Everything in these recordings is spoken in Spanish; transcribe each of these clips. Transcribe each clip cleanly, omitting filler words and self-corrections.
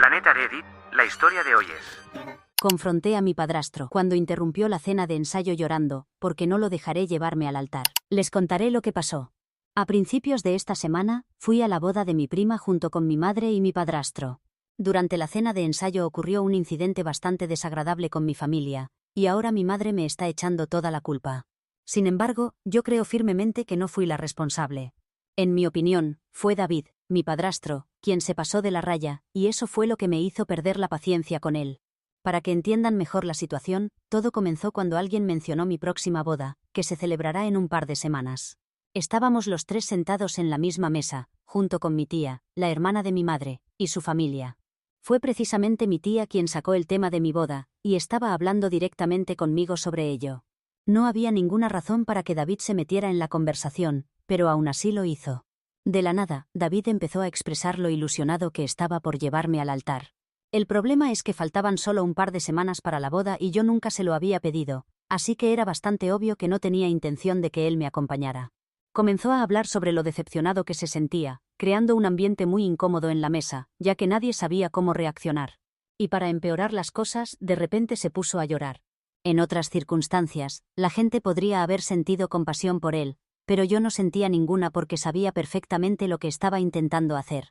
Planeta Reddit, la historia de hoy es... Confronté a mi padrastro cuando interrumpió la cena de ensayo llorando, porque no lo dejaré llevarme al altar. Les contaré lo que pasó. A principios de esta semana, fui a la boda de mi prima junto con mi madre y mi padrastro. Durante la cena de ensayo ocurrió un incidente bastante desagradable con mi familia, y ahora mi madre me está echando toda la culpa. Sin embargo, yo creo firmemente que no fui la responsable. En mi opinión, fue David, mi padrastro, quien se pasó de la raya, y eso fue lo que me hizo perder la paciencia con él. Para que entiendan mejor la situación, todo comenzó cuando alguien mencionó mi próxima boda, que se celebrará en un par de semanas. Estábamos los tres sentados en la misma mesa, junto con mi tía, la hermana de mi madre, y su familia. Fue precisamente mi tía quien sacó el tema de mi boda, y estaba hablando directamente conmigo sobre ello. No había ninguna razón para que David se metiera en la conversación, pero aún así lo hizo. De la nada, David empezó a expresar lo ilusionado que estaba por llevarme al altar. El problema es que faltaban solo un par de semanas para la boda y yo nunca se lo había pedido, así que era bastante obvio que no tenía intención de que él me acompañara. Comenzó a hablar sobre lo decepcionado que se sentía, creando un ambiente muy incómodo en la mesa, ya que nadie sabía cómo reaccionar. Y para empeorar las cosas, de repente se puso a llorar. En otras circunstancias, la gente podría haber sentido compasión por él, pero yo no sentía ninguna porque sabía perfectamente lo que estaba intentando hacer.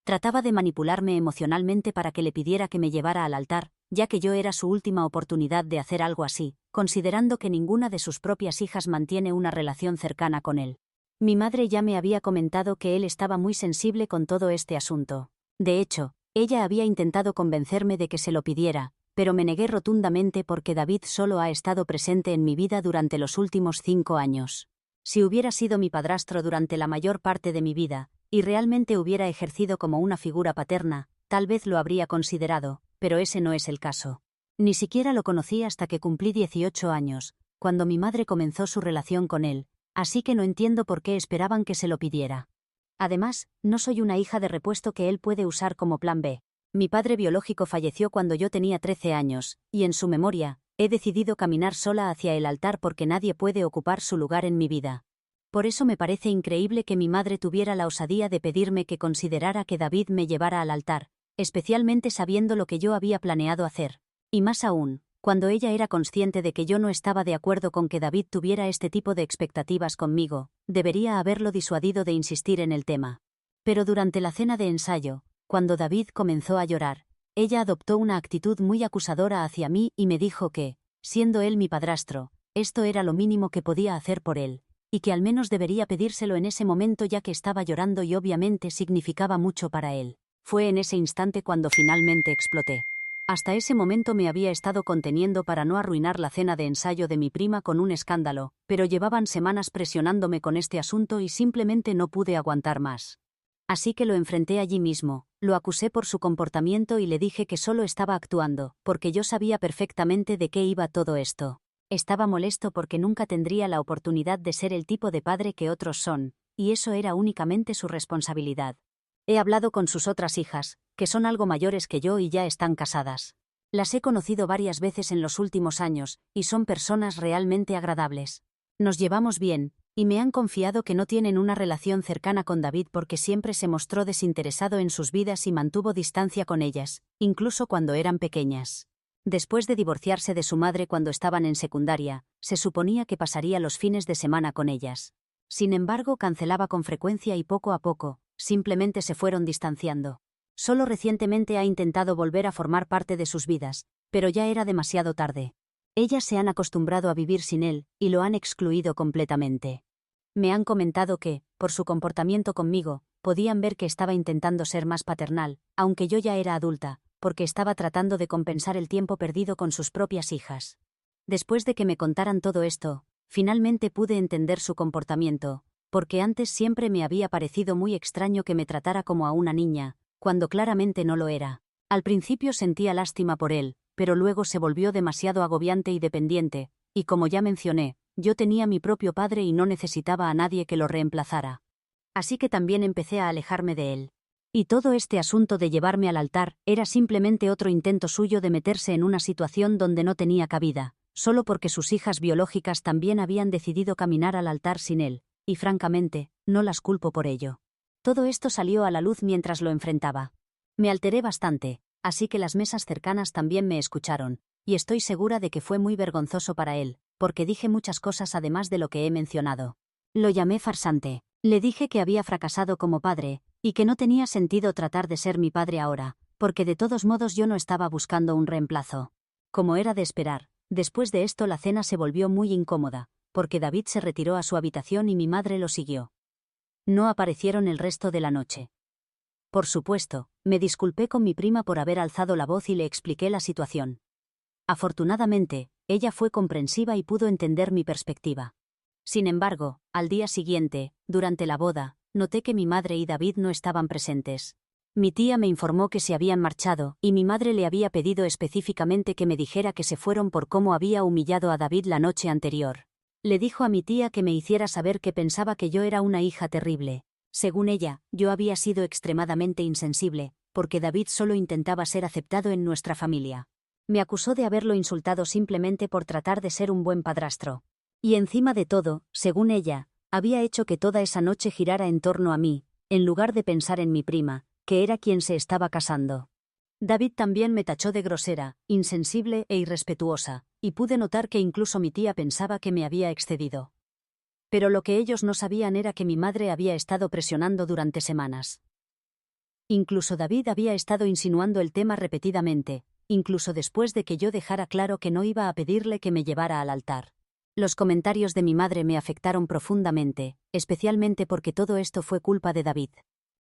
Trataba de manipularme emocionalmente para que le pidiera que me llevara al altar, ya que yo era su última oportunidad de hacer algo así, considerando que ninguna de sus propias hijas mantiene una relación cercana con él. Mi madre ya me había comentado que él estaba muy sensible con todo este asunto. De hecho, ella había intentado convencerme de que se lo pidiera, pero me negué rotundamente porque David solo ha estado presente en mi vida durante los últimos 5 años. Si hubiera sido mi padrastro durante la mayor parte de mi vida, y realmente hubiera ejercido como una figura paterna, tal vez lo habría considerado, pero ese no es el caso. Ni siquiera lo conocí hasta que cumplí 18 años, cuando mi madre comenzó su relación con él, así que no entiendo por qué esperaban que se lo pidiera. Además, no soy una hija de repuesto que él puede usar como plan B. Mi padre biológico falleció cuando yo tenía 13 años, y en su memoria, he decidido caminar sola hacia el altar porque nadie puede ocupar su lugar en mi vida. Por eso me parece increíble que mi madre tuviera la osadía de pedirme que considerara que David me llevara al altar, especialmente sabiendo lo que yo había planeado hacer. Y más aún, cuando ella era consciente de que yo no estaba de acuerdo con que David tuviera este tipo de expectativas conmigo, debería haberlo disuadido de insistir en el tema. Pero durante la cena de ensayo, cuando David comenzó a llorar, ella adoptó una actitud muy acusadora hacia mí y me dijo que, siendo él mi padrastro, esto era lo mínimo que podía hacer por él, y que al menos debería pedírselo en ese momento ya que estaba llorando y obviamente significaba mucho para él. Fue en ese instante cuando finalmente exploté. Hasta ese momento me había estado conteniendo para no arruinar la cena de ensayo de mi prima con un escándalo, pero llevaban semanas presionándome con este asunto y simplemente no pude aguantar más. Así que lo enfrenté allí mismo, lo acusé por su comportamiento y le dije que solo estaba actuando, porque yo sabía perfectamente de qué iba todo esto. Estaba molesto porque nunca tendría la oportunidad de ser el tipo de padre que otros son, y eso era únicamente su responsabilidad. He hablado con sus otras hijas, que son algo mayores que yo y ya están casadas. Las he conocido varias veces en los últimos años, y son personas realmente agradables. Nos llevamos bien, y me han confiado que no tienen una relación cercana con David porque siempre se mostró desinteresado en sus vidas y mantuvo distancia con ellas, incluso cuando eran pequeñas. Después de divorciarse de su madre cuando estaban en secundaria, se suponía que pasaría los fines de semana con ellas. Sin embargo, cancelaba con frecuencia y poco a poco, simplemente se fueron distanciando. Solo recientemente ha intentado volver a formar parte de sus vidas, pero ya era demasiado tarde. Ellas se han acostumbrado a vivir sin él, y lo han excluido completamente. Me han comentado que, por su comportamiento conmigo, podían ver que estaba intentando ser más paternal, aunque yo ya era adulta, porque estaba tratando de compensar el tiempo perdido con sus propias hijas. Después de que me contaran todo esto, finalmente pude entender su comportamiento, porque antes siempre me había parecido muy extraño que me tratara como a una niña, cuando claramente no lo era. Al principio sentía lástima por él, pero luego se volvió demasiado agobiante y dependiente, y como ya mencioné, yo tenía mi propio padre y no necesitaba a nadie que lo reemplazara. Así que también empecé a alejarme de él. Y todo este asunto de llevarme al altar era simplemente otro intento suyo de meterse en una situación donde no tenía cabida, solo porque sus hijas biológicas también habían decidido caminar al altar sin él, y francamente, no las culpo por ello. Todo esto salió a la luz mientras lo enfrentaba. Me alteré bastante, así que las mesas cercanas también me escucharon, y estoy segura de que fue muy vergonzoso para él, porque dije muchas cosas además de lo que he mencionado. Lo llamé farsante. Le dije que había fracasado como padre, y que no tenía sentido tratar de ser mi padre ahora, porque de todos modos yo no estaba buscando un reemplazo. Como era de esperar, después de esto la cena se volvió muy incómoda, porque David se retiró a su habitación y mi madre lo siguió. No aparecieron el resto de la noche. Por supuesto, me disculpé con mi prima por haber alzado la voz y le expliqué la situación. Afortunadamente, ella fue comprensiva y pudo entender mi perspectiva. Sin embargo, al día siguiente, durante la boda, noté que mi madre y David no estaban presentes. Mi tía me informó que se habían marchado y mi madre le había pedido específicamente que me dijera que se fueron por cómo había humillado a David la noche anterior. Le dijo a mi tía que me hiciera saber que pensaba que yo era una hija terrible. Según ella, yo había sido extremadamente insensible, porque David solo intentaba ser aceptado en nuestra familia. Me acusó de haberlo insultado simplemente por tratar de ser un buen padrastro. Y encima de todo, según ella, había hecho que toda esa noche girara en torno a mí, en lugar de pensar en mi prima, que era quien se estaba casando. David también me tachó de grosera, insensible e irrespetuosa, y pude notar que incluso mi tía pensaba que me había excedido. Pero lo que ellos no sabían era que mi madre había estado presionando durante semanas. Incluso David había estado insinuando el tema repetidamente, incluso después de que yo dejara claro que no iba a pedirle que me llevara al altar. Los comentarios de mi madre me afectaron profundamente, especialmente porque todo esto fue culpa de David.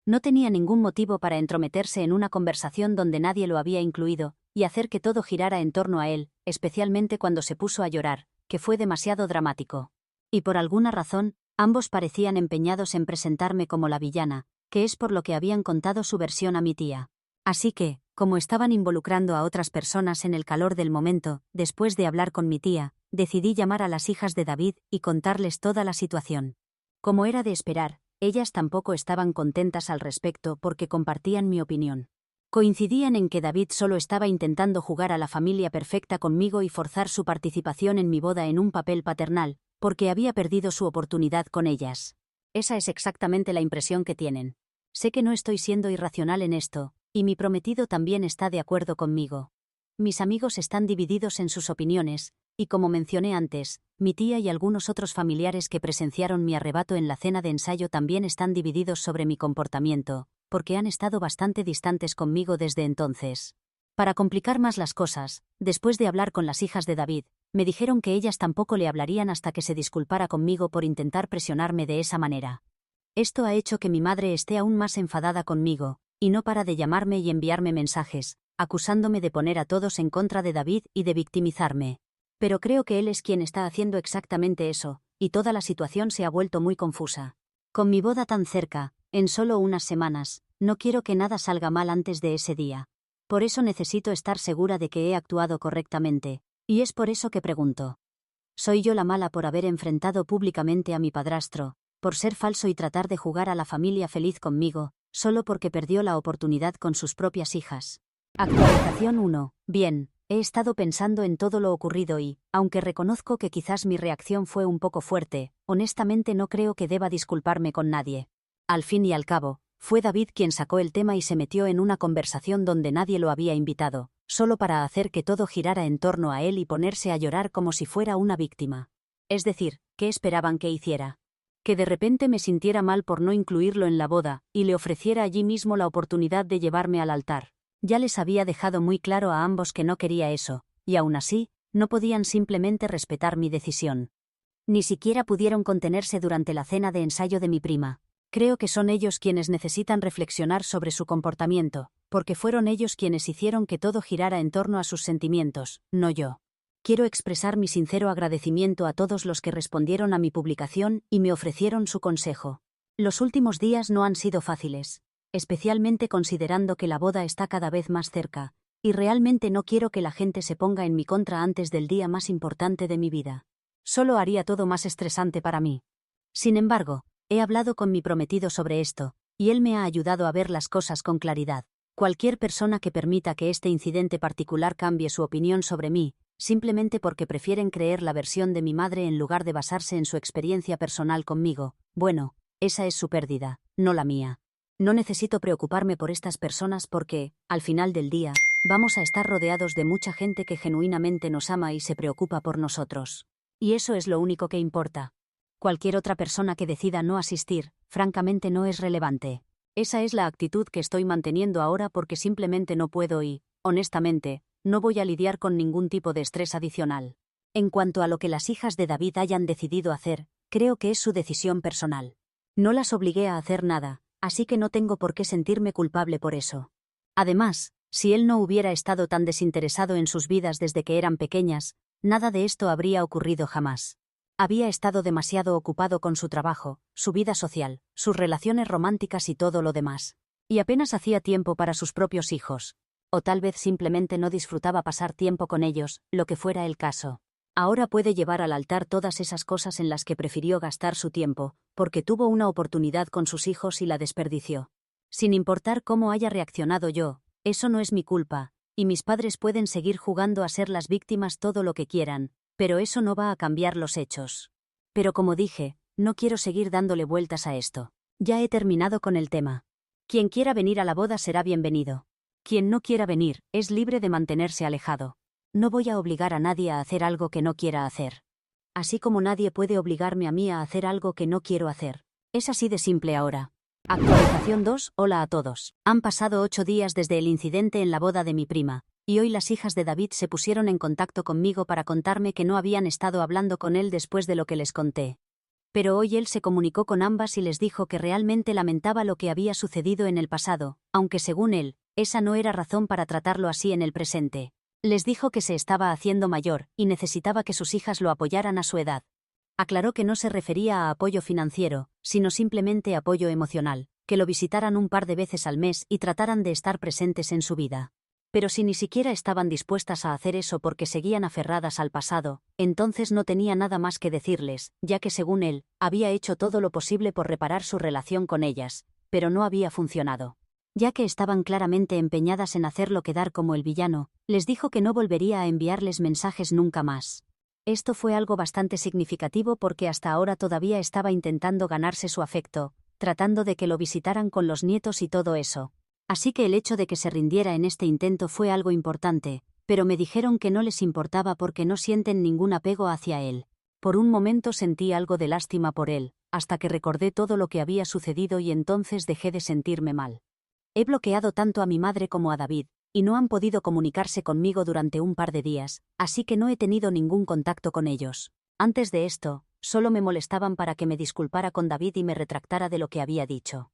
No tenía ningún motivo para entrometerse en una conversación donde nadie lo había incluido, y hacer que todo girara en torno a él, especialmente cuando se puso a llorar, que fue demasiado dramático. Y por alguna razón, ambos parecían empeñados en presentarme como la villana, que es por lo que habían contado su versión a mi tía. Así que, como estaban involucrando a otras personas en el calor del momento, después de hablar con mi tía, decidí llamar a las hijas de David y contarles toda la situación. Como era de esperar, ellas tampoco estaban contentas al respecto porque compartían mi opinión. Coincidían en que David solo estaba intentando jugar a la familia perfecta conmigo y forzar su participación en mi boda en un papel paternal, porque había perdido su oportunidad con ellas. Esa es exactamente la impresión que tienen. Sé que no estoy siendo irracional en esto, y mi prometido también está de acuerdo conmigo. Mis amigos están divididos en sus opiniones, y como mencioné antes, mi tía y algunos otros familiares que presenciaron mi arrebato en la cena de ensayo también están divididos sobre mi comportamiento, porque han estado bastante distantes conmigo desde entonces. Para complicar más las cosas, después de hablar con las hijas de David, me dijeron que ellas tampoco le hablarían hasta que se disculpara conmigo por intentar presionarme de esa manera. Esto ha hecho que mi madre esté aún más enfadada conmigo, y no para de llamarme y enviarme mensajes, acusándome de poner a todos en contra de David y de victimizarme. Pero creo que él es quien está haciendo exactamente eso, y toda la situación se ha vuelto muy confusa. Con mi boda tan cerca, en solo unas semanas, no quiero que nada salga mal antes de ese día. Por eso necesito estar segura de que he actuado correctamente, y es por eso que pregunto. ¿Soy yo la mala por haber enfrentado públicamente a mi padrastro, por ser falso y tratar de jugar a la familia feliz conmigo, solo porque perdió la oportunidad con sus propias hijas? Actualización 1. Bien. He estado pensando en todo lo ocurrido y, aunque reconozco que quizás mi reacción fue un poco fuerte, honestamente no creo que deba disculparme con nadie. Al fin y al cabo, fue David quien sacó el tema y se metió en una conversación donde nadie lo había invitado, solo para hacer que todo girara en torno a él y ponerse a llorar como si fuera una víctima. Es decir, ¿qué esperaban que hiciera? Que de repente me sintiera mal por no incluirlo en la boda, y le ofreciera allí mismo la oportunidad de llevarme al altar. Ya les había dejado muy claro a ambos que no quería eso, y aún así, no podían simplemente respetar mi decisión. Ni siquiera pudieron contenerse durante la cena de ensayo de mi prima. Creo que son ellos quienes necesitan reflexionar sobre su comportamiento, porque fueron ellos quienes hicieron que todo girara en torno a sus sentimientos, no yo. Quiero expresar mi sincero agradecimiento a todos los que respondieron a mi publicación y me ofrecieron su consejo. Los últimos días no han sido fáciles, especialmente considerando que la boda está cada vez más cerca, y realmente no quiero que la gente se ponga en mi contra antes del día más importante de mi vida. Solo haría todo más estresante para mí. Sin embargo, he hablado con mi prometido sobre esto, y él me ha ayudado a ver las cosas con claridad. Cualquier persona que permita que este incidente particular cambie su opinión sobre mí, simplemente porque prefieren creer la versión de mi madre en lugar de basarse en su experiencia personal conmigo, bueno, esa es su pérdida, no la mía. No necesito preocuparme por estas personas porque, al final del día, Vamos a estar rodeados de mucha gente que genuinamente nos ama y se preocupa por nosotros. Y eso es lo único que importa. Cualquier otra persona que decida no asistir, francamente no es relevante. Esa es la actitud que estoy manteniendo ahora porque simplemente no puedo y, honestamente, no voy a lidiar con ningún tipo de estrés adicional. En cuanto a lo que las hijas de David hayan decidido hacer, creo que es su decisión personal. No las obligué a hacer nada, así que no tengo por qué sentirme culpable por eso. Además, si él no hubiera estado tan desinteresado en sus vidas desde que eran pequeñas, nada de esto habría ocurrido jamás. Había estado demasiado ocupado con su trabajo, su vida social, sus relaciones románticas y todo lo demás. Y apenas hacía tiempo para sus propios hijos. O tal vez simplemente no disfrutaba pasar tiempo con ellos, lo que fuera el caso. Ahora puede llevar al altar todas esas cosas en las que prefirió gastar su tiempo, porque tuvo una oportunidad con sus hijos y la desperdició. Sin importar cómo haya reaccionado yo, eso no es mi culpa, y mis padres pueden seguir jugando a ser las víctimas todo lo que quieran, pero eso no va a cambiar los hechos. Pero como dije, no quiero seguir dándole vueltas a esto. Ya he terminado con el tema. Quien quiera venir a la boda será bienvenido. Quien no quiera venir, es libre de mantenerse alejado. No voy a obligar a nadie a hacer algo que no quiera hacer. Así como nadie puede obligarme a mí a hacer algo que no quiero hacer. Es así de simple ahora. Actualización 2. Hola a todos. Han pasado 8 días desde el incidente en la boda de mi prima, y hoy las hijas de David se pusieron en contacto conmigo para contarme que no habían estado hablando con él después de lo que les conté. Pero hoy él se comunicó con ambas y les dijo que realmente lamentaba lo que había sucedido en el pasado, aunque según él, esa no era razón para tratarlo así en el presente. Les dijo que se estaba haciendo mayor, y necesitaba que sus hijas lo apoyaran a su edad. Aclaró que no se refería a apoyo financiero, sino simplemente apoyo emocional, que lo visitaran un par de veces al mes y trataran de estar presentes en su vida. Pero si ni siquiera estaban dispuestas a hacer eso porque seguían aferradas al pasado, entonces no tenía nada más que decirles, ya que según él, había hecho todo lo posible por reparar su relación con ellas, pero no había funcionado. Ya que estaban claramente empeñadas en hacerlo quedar como el villano, les dijo que no volvería a enviarles mensajes nunca más. Esto fue algo bastante significativo porque hasta ahora todavía estaba intentando ganarse su afecto, tratando de que lo visitaran con los nietos y todo eso. Así que el hecho de que se rindiera en este intento fue algo importante, pero me dijeron que no les importaba porque no sienten ningún apego hacia él. Por un momento sentí algo de lástima por él, hasta que recordé todo lo que había sucedido y entonces dejé de sentirme mal. He bloqueado tanto a mi madre como a David, y no han podido comunicarse conmigo durante un par de días, así que no he tenido ningún contacto con ellos. Antes de esto, solo me molestaban para que me disculpara con David y me retractara de lo que había dicho.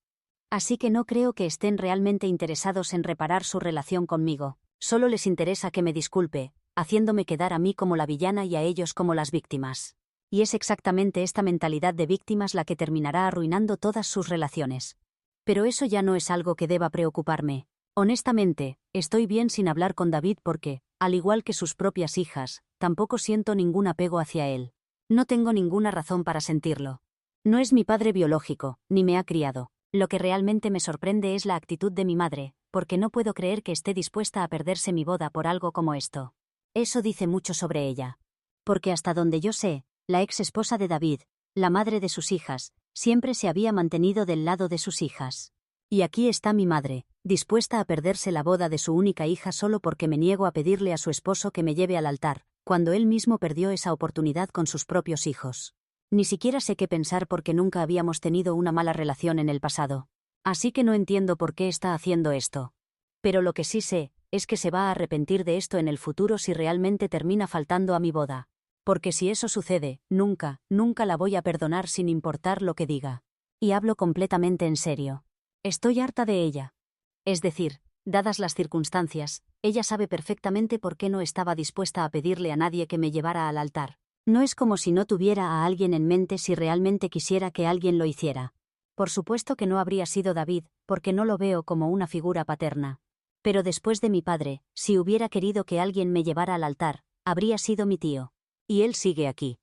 Así que no creo que estén realmente interesados en reparar su relación conmigo, solo les interesa que me disculpe, haciéndome quedar a mí como la villana y a ellos como las víctimas. Y es exactamente esta mentalidad de víctimas la que terminará arruinando todas sus relaciones. Pero eso ya no es algo que deba preocuparme. Honestamente, estoy bien sin hablar con David porque, al igual que sus propias hijas, tampoco siento ningún apego hacia él. No tengo ninguna razón para sentirlo. No es mi padre biológico, ni me ha criado. Lo que realmente me sorprende es la actitud de mi madre, porque no puedo creer que esté dispuesta a perderse mi boda por algo como esto. Eso dice mucho sobre ella. Porque hasta donde yo sé, la ex esposa de David, la madre de sus hijas, siempre se había mantenido del lado de sus hijas. Y aquí está mi madre, dispuesta a perderse la boda de su única hija solo porque me niego a pedirle a su esposo que me lleve al altar, cuando él mismo perdió esa oportunidad con sus propios hijos. Ni siquiera sé qué pensar porque nunca habíamos tenido una mala relación en el pasado. Así que no entiendo por qué está haciendo esto. Pero lo que sí sé, es que se va a arrepentir de esto en el futuro si realmente termina faltando a mi boda. Porque si eso sucede, nunca la voy a perdonar sin importar lo que diga. Y hablo completamente en serio. Estoy harta de ella. Es decir, dadas las circunstancias, ella sabe perfectamente por qué no estaba dispuesta a pedirle a nadie que me llevara al altar. No es como si no tuviera a alguien en mente si realmente quisiera que alguien lo hiciera. Por supuesto que no habría sido David, porque no lo veo como una figura paterna. Pero después de mi padre, si hubiera querido que alguien me llevara al altar, habría sido mi tío. Y él sigue aquí.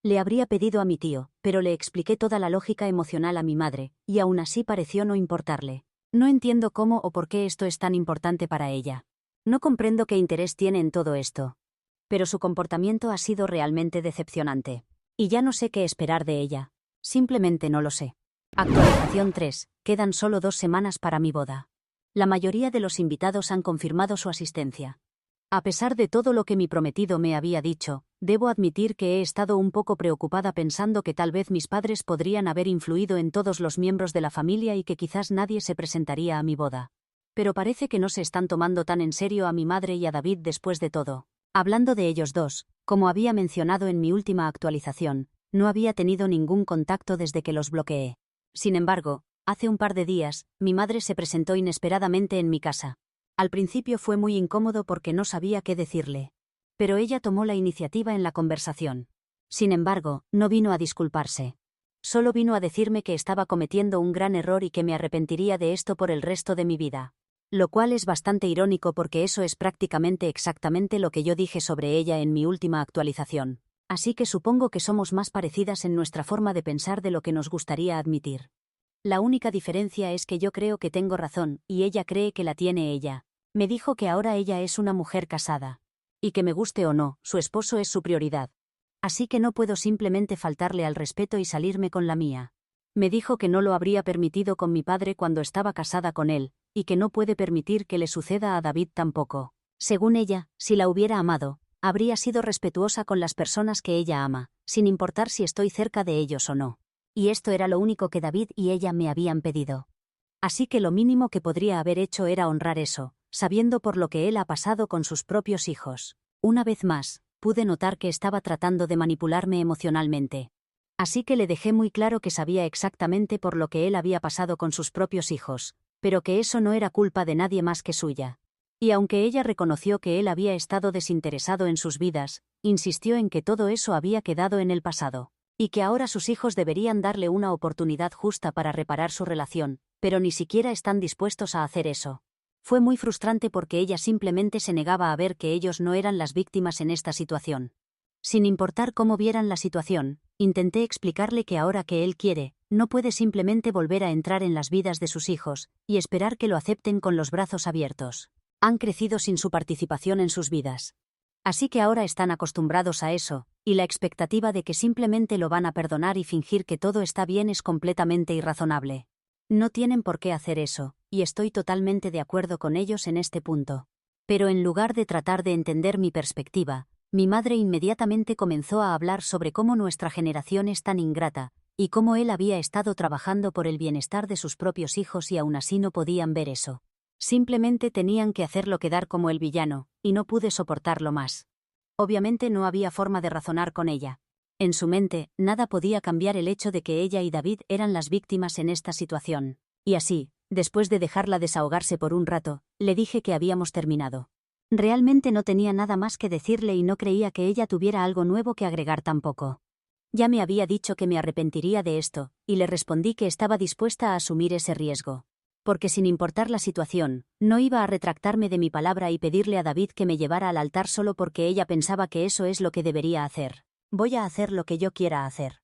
Le habría pedido a mi tío, pero le expliqué toda la lógica emocional a mi madre, y aún así pareció no importarle. No entiendo cómo o por qué esto es tan importante para ella. No comprendo qué interés tiene en todo esto. Pero su comportamiento ha sido realmente decepcionante. Y ya no sé qué esperar de ella. Simplemente no lo sé. Actualización 3. Quedan solo 2 semanas para mi boda. La mayoría de los invitados han confirmado su asistencia. A pesar de todo lo que mi prometido me había dicho, debo admitir que he estado un poco preocupada pensando que tal vez mis padres podrían haber influido en todos los miembros de la familia y que quizás nadie se presentaría a mi boda. Pero parece que no se están tomando tan en serio a mi madre y a David después de todo. Hablando de ellos dos, como había mencionado en mi última actualización, no había tenido ningún contacto desde que los bloqueé. Sin embargo, hace un par de días, mi madre se presentó inesperadamente en mi casa. Al principio fue muy incómodo porque no sabía qué decirle. Pero ella tomó la iniciativa en la conversación. Sin embargo, no vino a disculparse. Solo vino a decirme que estaba cometiendo un gran error y que me arrepentiría de esto por el resto de mi vida. Lo cual es bastante irónico porque eso es prácticamente exactamente lo que yo dije sobre ella en mi última actualización. Así que supongo que somos más parecidas en nuestra forma de pensar de lo que nos gustaría admitir. La única diferencia es que yo creo que tengo razón, y ella cree que la tiene ella. Me dijo que ahora ella es una mujer casada. Y que me guste o no, su esposo es su prioridad. Así que no puedo simplemente faltarle al respeto y salirme con la mía. Me dijo que no lo habría permitido con mi padre cuando estaba casada con él, y que no puede permitir que le suceda a David tampoco. Según ella, si la hubiera amado, habría sido respetuosa con las personas que ella ama, sin importar si estoy cerca de ellos o no. Y esto era lo único que David y ella me habían pedido. Así que lo mínimo que podría haber hecho era honrar eso, sabiendo por lo que él ha pasado con sus propios hijos. Una vez más, pude notar que estaba tratando de manipularme emocionalmente. Así que le dejé muy claro que sabía exactamente por lo que él había pasado con sus propios hijos, pero que eso no era culpa de nadie más que suya. Y aunque ella reconoció que él había estado desinteresado en sus vidas, insistió en que todo eso había quedado en el pasado. Y que ahora sus hijos deberían darle una oportunidad justa para reparar su relación, pero ni siquiera están dispuestos a hacer eso. Fue muy frustrante porque ella simplemente se negaba a ver que ellos no eran las víctimas en esta situación. Sin importar cómo vieran la situación, intenté explicarle que ahora que él quiere, no puede simplemente volver a entrar en las vidas de sus hijos, y esperar que lo acepten con los brazos abiertos. Han crecido sin su participación en sus vidas. Así que ahora están acostumbrados a eso, y la expectativa de que simplemente lo van a perdonar y fingir que todo está bien es completamente irrazonable. No tienen por qué hacer eso, y estoy totalmente de acuerdo con ellos en este punto. Pero en lugar de tratar de entender mi perspectiva, mi madre inmediatamente comenzó a hablar sobre cómo nuestra generación es tan ingrata, y cómo él había estado trabajando por el bienestar de sus propios hijos y aún así no podían ver eso. Simplemente tenían que hacerlo quedar como el villano, y no pude soportarlo más. Obviamente no había forma de razonar con ella. En su mente, nada podía cambiar el hecho de que ella y David eran las víctimas en esta situación. Y así, después de dejarla desahogarse por un rato, le dije que habíamos terminado. Realmente no tenía nada más que decirle y no creía que ella tuviera algo nuevo que agregar tampoco. Ya me había dicho que me arrepentiría de esto, y le respondí que estaba dispuesta a asumir ese riesgo. Porque sin importar la situación, no iba a retractarme de mi palabra y pedirle a David que me llevara al altar solo porque ella pensaba que eso es lo que debería hacer. Voy a hacer lo que yo quiera hacer.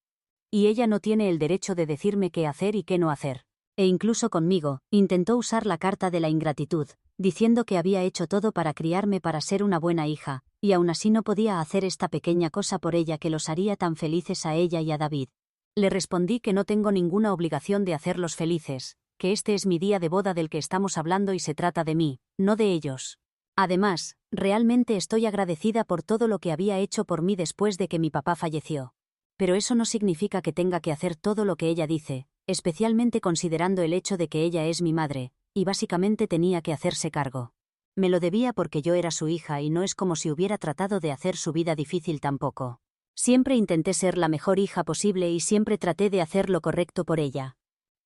Y ella no tiene el derecho de decirme qué hacer y qué no hacer. E incluso conmigo, intentó usar la carta de la ingratitud, diciendo que había hecho todo para criarme para ser una buena hija, y aún así no podía hacer esta pequeña cosa por ella que los haría tan felices a ella y a David. Le respondí que no tengo ninguna obligación de hacerlos felices, que este es mi día de boda del que estamos hablando y se trata de mí, no de ellos. Además, realmente estoy agradecida por todo lo que había hecho por mí después de que mi papá falleció. Pero eso no significa que tenga que hacer todo lo que ella dice, especialmente considerando el hecho de que ella es mi madre, y básicamente tenía que hacerse cargo. Me lo debía porque yo era su hija y no es como si hubiera tratado de hacer su vida difícil tampoco. Siempre intenté ser la mejor hija posible y siempre traté de hacer lo correcto por ella.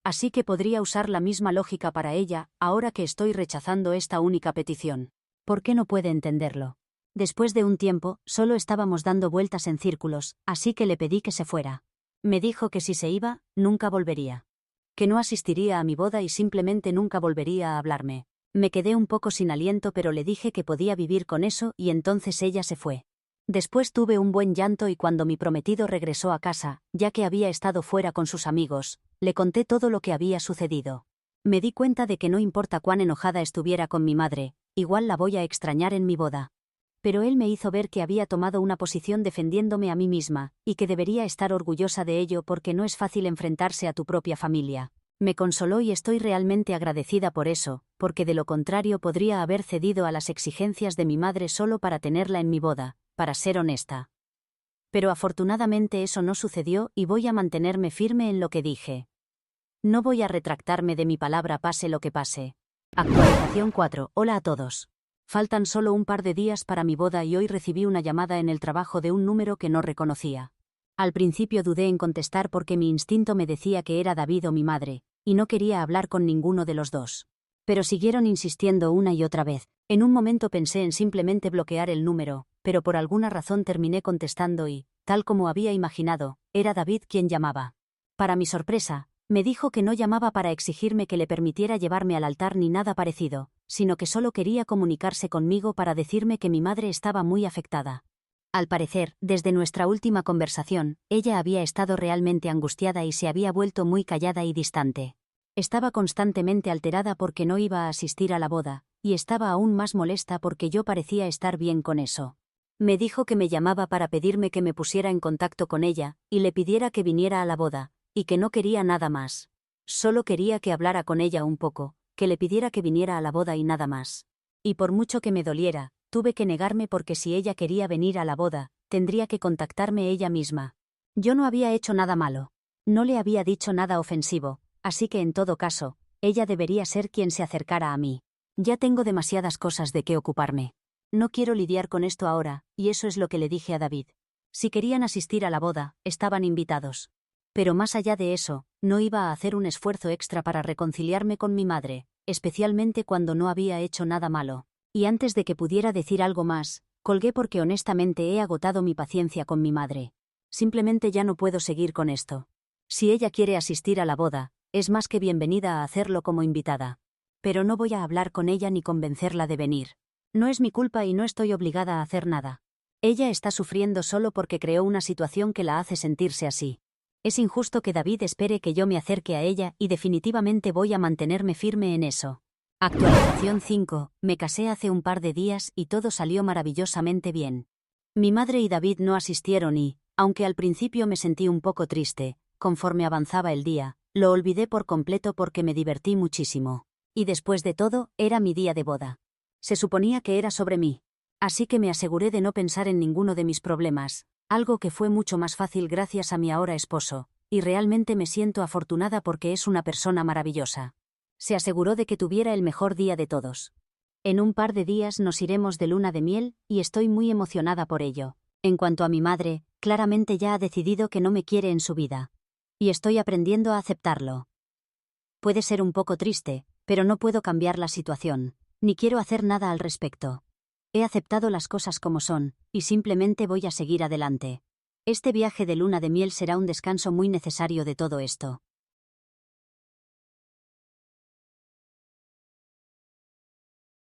Así que podría usar la misma lógica para ella, ahora que estoy rechazando esta única petición. ¿Por qué no puede entenderlo? Después de un tiempo, solo estábamos dando vueltas en círculos, así que le pedí que se fuera. Me dijo que si se iba, nunca volvería. Que no asistiría a mi boda y simplemente nunca volvería a hablarme. Me quedé un poco sin aliento pero le dije que podía vivir con eso y entonces ella se fue. Después tuve un buen llanto y cuando mi prometido regresó a casa, ya que había estado fuera con sus amigos, le conté todo lo que había sucedido. Me di cuenta de que no importa cuán enojada estuviera con mi madre, igual la voy a extrañar en mi boda. Pero él me hizo ver que había tomado una posición defendiéndome a mí misma, y que debería estar orgullosa de ello porque no es fácil enfrentarse a tu propia familia. Me consoló y estoy realmente agradecida por eso, porque de lo contrario podría haber cedido a las exigencias de mi madre solo para tenerla en mi boda, para ser honesta. Pero afortunadamente eso no sucedió y voy a mantenerme firme en lo que dije. No voy a retractarme de mi palabra pase lo que pase. Actualización 4. Hola a todos. Faltan solo un par de días para mi boda y hoy recibí una llamada en el trabajo de un número que no reconocía. Al principio dudé en contestar porque mi instinto me decía que era David o mi madre, y no quería hablar con ninguno de los dos. Pero siguieron insistiendo una y otra vez. En un momento pensé en simplemente bloquear el número, pero por alguna razón terminé contestando y, tal como había imaginado, era David quien llamaba. Para mi sorpresa, me dijo que no llamaba para exigirme que le permitiera llevarme al altar ni nada parecido, sino que solo quería comunicarse conmigo para decirme que mi madre estaba muy afectada. Al parecer, desde nuestra última conversación, ella había estado realmente angustiada y se había vuelto muy callada y distante. Estaba constantemente alterada porque no iba a asistir a la boda, y estaba aún más molesta porque yo parecía estar bien con eso. Me dijo que me llamaba para pedirme que me pusiera en contacto con ella, y le pidiera que viniera a la boda, y que no quería nada más. Solo quería que hablara con ella un poco, que le pidiera que viniera a la boda y nada más. Y por mucho que me doliera, tuve que negarme porque si ella quería venir a la boda, tendría que contactarme ella misma. Yo no había hecho nada malo. No le había dicho nada ofensivo, así que en todo caso, ella debería ser quien se acercara a mí. Ya tengo demasiadas cosas de qué ocuparme. No quiero lidiar con esto ahora, y eso es lo que le dije a David. Si querían asistir a la boda, estaban invitados. Pero más allá de eso, no iba a hacer un esfuerzo extra para reconciliarme con mi madre, especialmente cuando no había hecho nada malo. Y antes de que pudiera decir algo más, colgué porque honestamente he agotado mi paciencia con mi madre. Simplemente ya no puedo seguir con esto. Si ella quiere asistir a la boda, es más que bienvenida a hacerlo como invitada. Pero no voy a hablar con ella ni convencerla de venir. No es mi culpa y no estoy obligada a hacer nada. Ella está sufriendo solo porque creó una situación que la hace sentirse así. Es injusto que David espere que yo me acerque a ella y definitivamente voy a mantenerme firme en eso. Actualización 5. Me casé hace un par de días y todo salió maravillosamente bien. Mi madre y David no asistieron y, aunque al principio me sentí un poco triste, conforme avanzaba el día, lo olvidé por completo porque me divertí muchísimo. Y después de todo, era mi día de boda. Se suponía que era sobre mí. Así que me aseguré de no pensar en ninguno de mis problemas, algo que fue mucho más fácil gracias a mi ahora esposo, y realmente me siento afortunada porque es una persona maravillosa. Se aseguró de que tuviera el mejor día de todos. En un par de días nos iremos de luna de miel, y estoy muy emocionada por ello. En cuanto a mi madre, claramente ya ha decidido que no me quiere en su vida. Y estoy aprendiendo a aceptarlo. Puede ser un poco triste, pero no puedo cambiar la situación, ni quiero hacer nada al respecto. He aceptado las cosas como son, y simplemente voy a seguir adelante. Este viaje de luna de miel será un descanso muy necesario de todo esto.